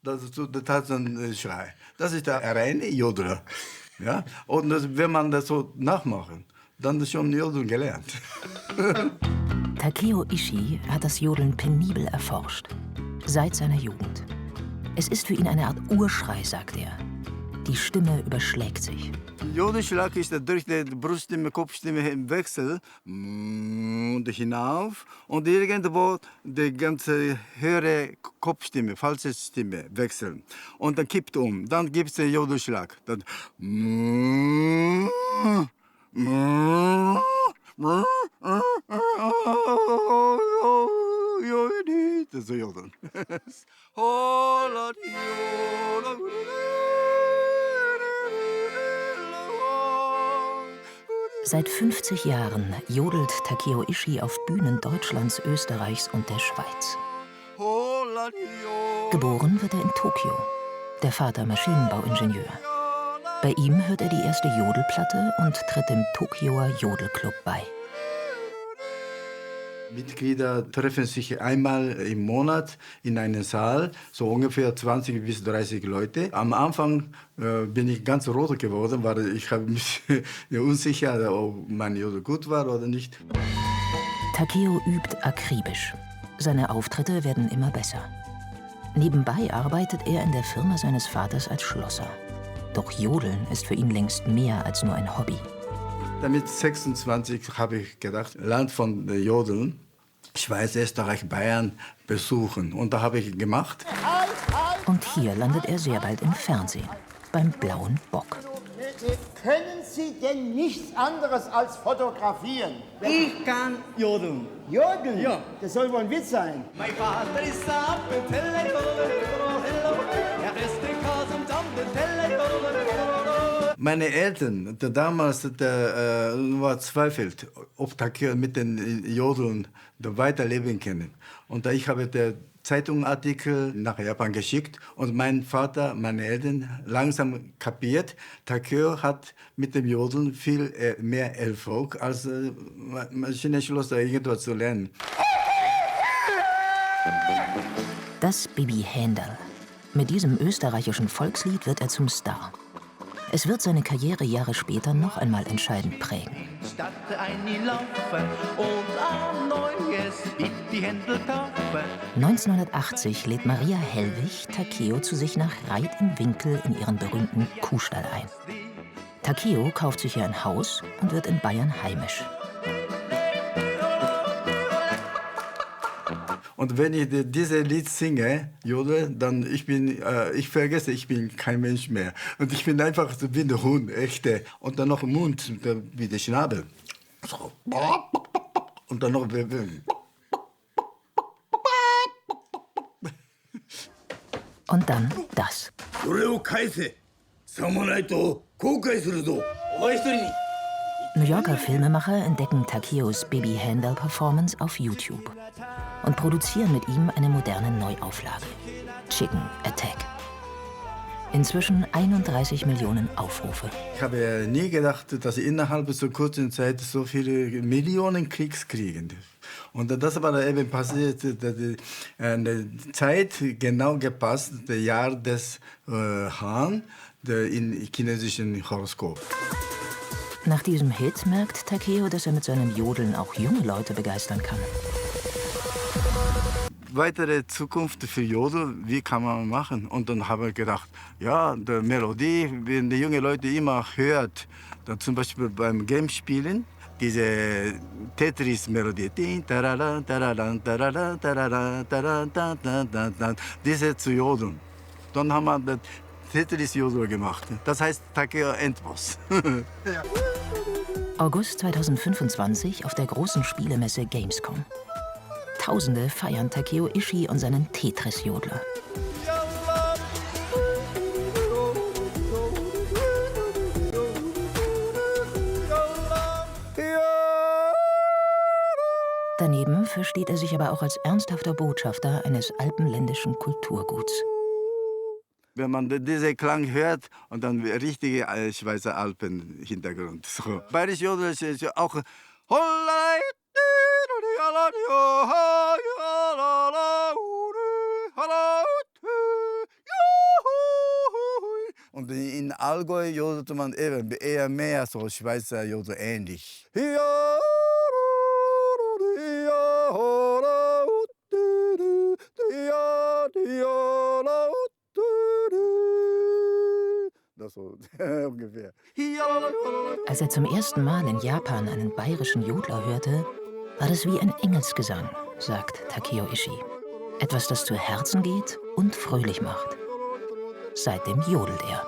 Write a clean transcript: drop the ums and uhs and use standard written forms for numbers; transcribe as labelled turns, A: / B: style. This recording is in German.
A: Das ist so der Tarzan-Schrei. Das ist der reine Jodler. Ja? Und wenn man das so nachmachen, dann ist schon Jodeln gelernt.
B: Takeo Ishii hat das Jodeln penibel erforscht. Seit seiner Jugend. Es ist für ihn eine Art Urschrei, sagt er. Die Stimme überschlägt sich.
A: Jodelschlag ist durch die Bruststimme, Kopfstimme im Wechsel und hinauf und irgendwo die ganze höhere Kopfstimme, falsche Stimme wechseln und dann kippt um. Dann gibt es den Jodelschlag. Dann das ist so Jodeln.
B: Seit 50 Jahren jodelt Takeo Ishii auf Bühnen Deutschlands, Österreichs und der Schweiz. Geboren wird er in Tokio. Der Vater Maschinenbauingenieur. Bei ihm hört er die erste Jodelplatte und tritt dem Tokioer Jodelclub bei.
A: Mitglieder treffen sich einmal im Monat in einem Saal, so ungefähr 20 bis 30 Leute. Am Anfang bin ich ganz rot geworden, weil ich habe mich unsicher, ob mein Jodel gut war oder nicht.
B: Takeo übt akribisch. Seine Auftritte werden immer besser. Nebenbei arbeitet er in der Firma seines Vaters als Schlosser. Doch Jodeln ist für ihn längst mehr als nur ein Hobby.
A: Damit 26 habe ich gedacht, Land von Jodeln, Schweiz, Österreich, Bayern besuchen. Und da habe ich gemacht.
B: Und hier landet er sehr bald im Fernsehen, beim Blauen Bock.
C: Können Sie denn nichts anderes als fotografieren?
D: Ich kann jodeln.
C: Jodeln?
D: Ja.
C: Das soll wohl ein Witz sein.
D: Mein Vater ist ab und er ist die Kase und
A: Meine Eltern, damals war zweifelt, ob Takeo mit den Jodeln weiterleben können. Und ich habe den Zeitungsartikel nach Japan geschickt und mein Vater, meine Eltern langsam kapiert, Takeo hat mit dem Jodeln viel mehr Erfolg als Maschinenschlosser irgendwas zu lernen.
B: Das Bibi Händel. Mit diesem österreichischen Volkslied wird er zum Star. Es wird seine Karriere Jahre später noch einmal entscheidend prägen. 1980 lädt Maria Hellwig Takeo zu sich nach Reit im Winkel in ihren berühmten Kuhstall ein. Takeo kauft sich hier ein Haus und wird in Bayern heimisch.
A: Und wenn ich dieses Lied singe, Jodel, dann ich vergesse, ich bin kein Mensch mehr. Und ich bin einfach so wie ein Hund, echte. Und dann noch Mund, wie der Schnabel. So. Und dann noch...
B: Und dann das. New Yorker Filmemacher entdecken Takeos Bibi Händel Performance auf YouTube und produzieren mit ihm eine moderne Neuauflage. Chicken Attack. Inzwischen 31 Millionen Aufrufe.
A: Ich habe nie gedacht, dass innerhalb so kurzer Zeit so viele Millionen Klicks kriegen. Und das war eben passiert, eine Zeit genau gepasst, das Jahr des Hahn im chinesischen Horoskop.
B: Nach diesem Hit merkt Takeo, dass er mit seinem Jodeln auch junge Leute begeistern kann.
A: Weitere Zukunft für Jodel, wie kann man machen? Und dann habe ich gedacht, ja, die Melodie, wenn die jungen Leute immer hört, dann zum Beispiel beim Game-Spielen, diese Tetris-Melodie, diese zu jodeln. Dann haben wir das Tetris-Jodel gemacht. Das heißt Takeo Endboss.
B: August 2025 auf der großen Spielemesse Gamescom. Tausende feiern Takeo Ishii und seinen Tetris-Jodler. Daneben versteht er sich aber auch als ernsthafter Botschafter eines alpenländischen Kulturguts.
A: Wenn man diesen Klang hört und dann richtige Schweizer Alpen-Hintergrund. So. Bayerisch Jodel ist auch Allgäu jodelt man eben eher mehr so Schweizer Jodel ähnlich. Das so ungefähr.
B: Als er zum ersten Mal in Japan einen bayerischen Jodler hörte, war das wie ein Engelsgesang, sagt Takeo Ishii. Etwas, das zu Herzen geht und fröhlich macht. Seitdem jodelt er.